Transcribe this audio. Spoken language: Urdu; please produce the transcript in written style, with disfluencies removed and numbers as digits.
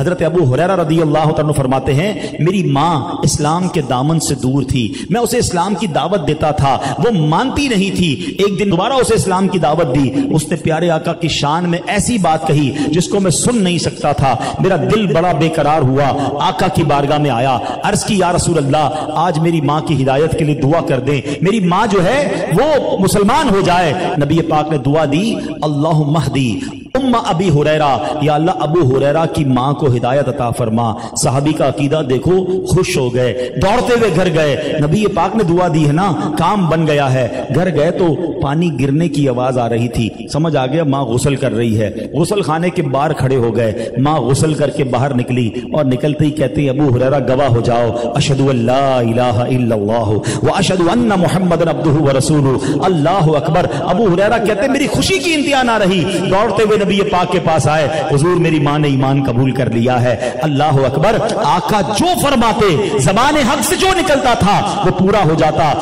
حضرت ابو ہریرہ رضی اللہ عنہ فرماتے ہیں میری ماں اسلام کے دامن سے دور تھی، میں اسے اسلام کی دعوت دیتا تھا، وہ مانتی نہیں تھی۔ ایک دن دوبارہ اسے اسلام کی دعوت دی، اس نے پیارے آقا کی شان میں ایسی بات کہی جس کو میں سن نہیں سکتا تھا، میرا دل بڑا بے قرار ہوا۔ آقا کی بارگاہ میں آیا، عرض کی یا رسول اللہ آج میری ماں کی ہدایت کے لیے دعا کر دیں، میری ماں جو ہے وہ مسلمان ہو جائے۔ نبی پاک نے دعا دی اللہم اہدی ام ابی ہریرہ، یا اللہ ابو ہریرہ کی ماں کو ہدایت عطا فرما۔ صحابی کا عقیدہ دیکھو، خوش ہو گئے، دوڑتے ہوئے گھر گئے، نبی پاک نے دعا دی ہے نا، کام بن گیا ہے۔ گھر گئے تو پانی گرنے کی آواز آ رہی تھی، سمجھ آ گیا ماں غسل کر رہی ہے۔ غسل خانے کے باہر کھڑے ہو گئے، ماں غسل کر کے باہر نکلی اور نکلتے ہی کہتے ہیں ابو ہریرہ گواہ ہو جاؤ، اشہد ان لا الہ الا اللہ واشہد ان محمد عبدہ ورسولہ، اللہ اکبر۔ ابو ہریرہ کہتے میری خوشی کی انتہا نہ رہی، دوڑتے ہوئے نبی پاک کے پاس آئے، حضور میری ماں نے ایمان قبول کر لیا ہے۔ اللہ اکبر، آقا جو فرماتے زبان حق سے جو نکلتا تھا وہ پورا ہو جاتا۔